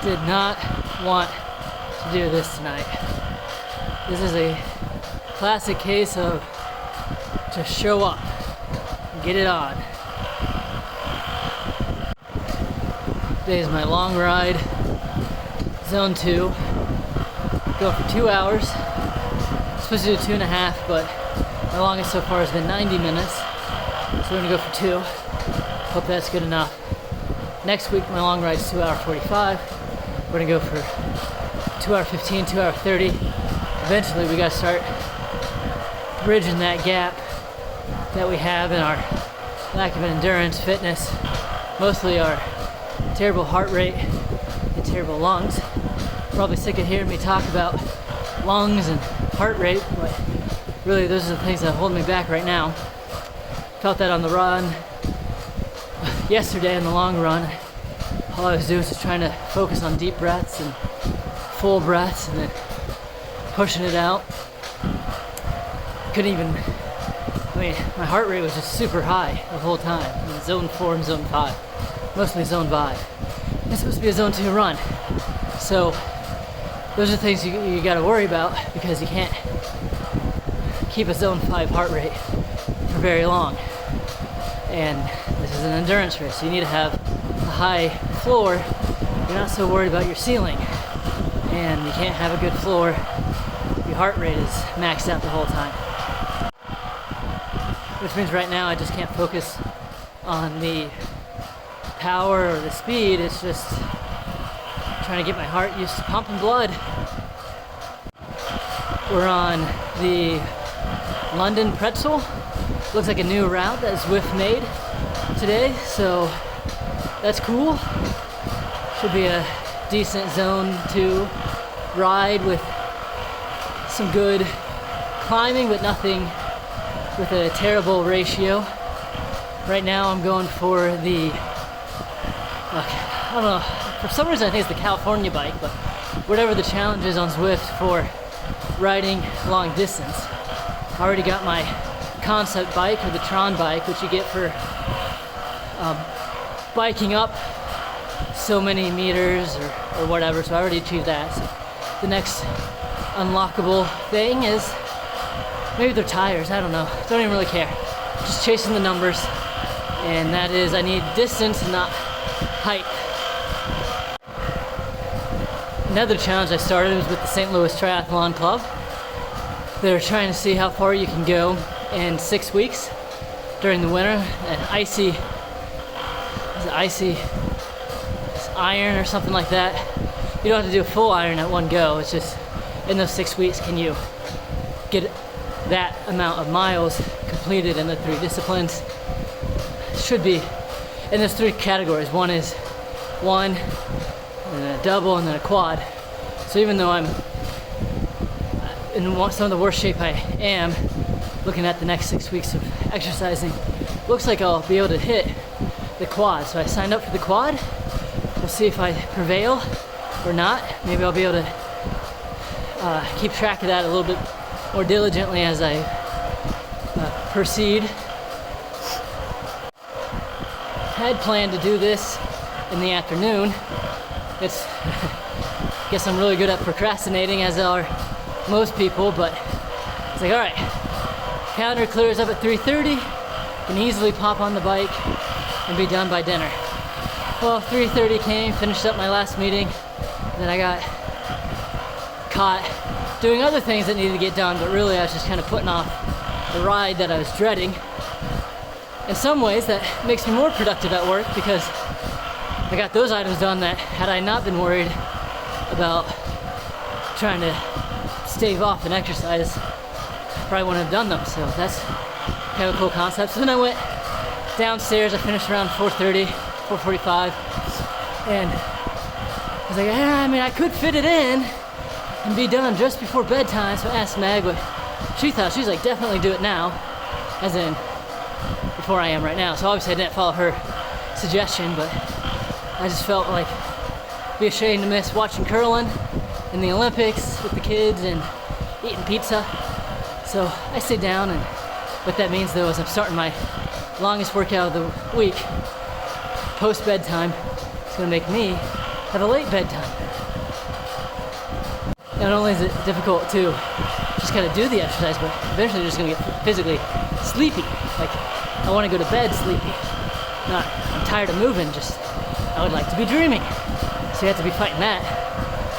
did not want to do this tonight. This is a classic case of just show up and get it on. Today is my long ride, zone 2. Go for 2 hours. I'm supposed to do 2.5, but my longest so far has been 90 minutes. So we're gonna go for 2. Hope that's good enough. Next week, my long ride is 2 hour 45. We're gonna go for 2 hour 15, 2 hour 30. Eventually, we gotta start bridging that gap that we have in our lack of endurance, fitness, mostly our terrible heart rate and terrible lungs. Probably sick of hearing me talk about lungs and heart rate, but really those are the things that hold me back right now. Felt that on the run yesterday in the long run. All I was doing was trying to focus on deep breaths and full breaths and then pushing it out. Couldn't even, my heart rate was just super high the whole time. In zone 4 and zone 5, mostly zone 5. It's supposed to be a zone 2 run. So those are things you got to worry about because you can't keep a zone 5 heart rate for very long. And this is an endurance race, so you need to have a high floor. You're not so worried about your ceiling. And you can't have a good floor if your heart rate is maxed out the whole time. Which means right now I just can't focus on the power or the speed. It's just trying to get my heart used to pumping blood. We're on the London Pretzel. Looks like a new route that Zwift made today, so that's cool. Should be a decent zone 2 ride with some good climbing, but nothing with a terrible ratio. Right now I'm going for the, I don't know, for some reason I think it's the California bike, but whatever the challenge is on Zwift for riding long distance. I already got my concept bike, or the Tron bike, which you get for biking up so many meters or whatever, so I already achieved that. So the next unlockable thing is, maybe they're tires, I don't know, don't even really care. Just chasing the numbers, and that is I need distance and not height. Another challenge I started was with the St. Louis Triathlon Club. They're trying to see how far you can go in 6 weeks during the winter. An Icy Iron or something like that. You don't have to do a full iron at one go. It's just in those 6 weeks, can you get that amount of miles completed in the 3 disciplines? Should be in those 3 categories. One is one, and then a double, and then a quad. So even though I'm in some of the worst shape I am, looking at the next 6 weeks of exercising, looks like I'll be able to hit the quad. So I signed up for the quad. We'll see if I prevail or not. Maybe I'll be able to keep track of that a little bit more diligently as I proceed. I had planned to do this in the afternoon. It's I guess I'm really good at procrastinating, as are most people, but it's like, all right, calendar clears up at 3:30, can easily pop on the bike and be done by dinner. Well, 3:30 came, finished up my last meeting, then I got caught doing other things that needed to get done, but really I was just kind of putting off the ride that I was dreading. In some ways that makes me more productive at work because I got those items done that, had I not been worried about trying to stave off and exercise, I probably wouldn't have done them. So that's kind of a cool concept. So then I went downstairs. I finished around 4:30, 4:45, and I was like, I could fit it in and be done just before bedtime. So I asked Meg what she thought. She's like, definitely do it now, as in before I am right now. So obviously I didn't follow her suggestion, but I just felt like it'd be ashamed to miss watching curling in the Olympics with the kids and eating pizza. So I stayed down, and what that means though is I'm starting my longest workout of the week post bedtime. It's gonna make me have a late bedtime. Not only is it difficult to just kind of do the exercise, but eventually you're just gonna get physically sleepy. Like, I wanna go to bed sleepy. Not, I'm tired of moving, just, I would like to be dreaming. So you have to be fighting that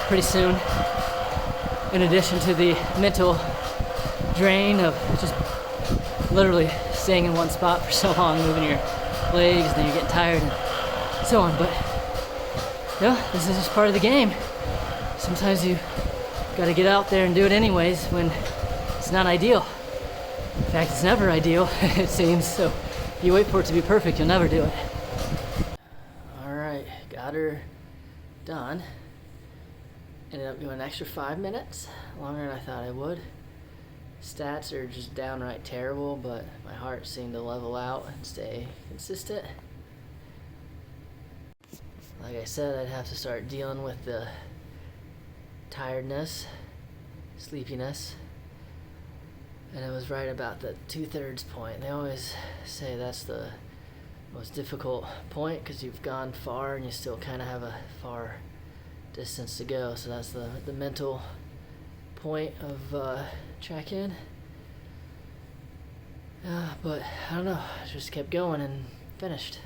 pretty soon. In addition to the mental drain of just literally staying in one spot for so long, moving your legs, and then you're getting tired and so on. But yeah, this is just part of the game. Sometimes you gotta get out there and do it anyways when it's not ideal. In fact, it's never ideal, it seems. So if you wait for it to be perfect, you'll never do it. All right, got her done. Ended up doing an extra 5 minutes, longer than I thought I would. Stats are just downright terrible, but my heart seemed to level out and stay consistent. Like I said, I'd have to start dealing with the tiredness, sleepiness, and it was right about the 2/3 point. They always say that's the most difficult point because you've gone far and you still kind of have a far distance to go. So that's the mental point of check-in. But I don't know, just kept going and finished.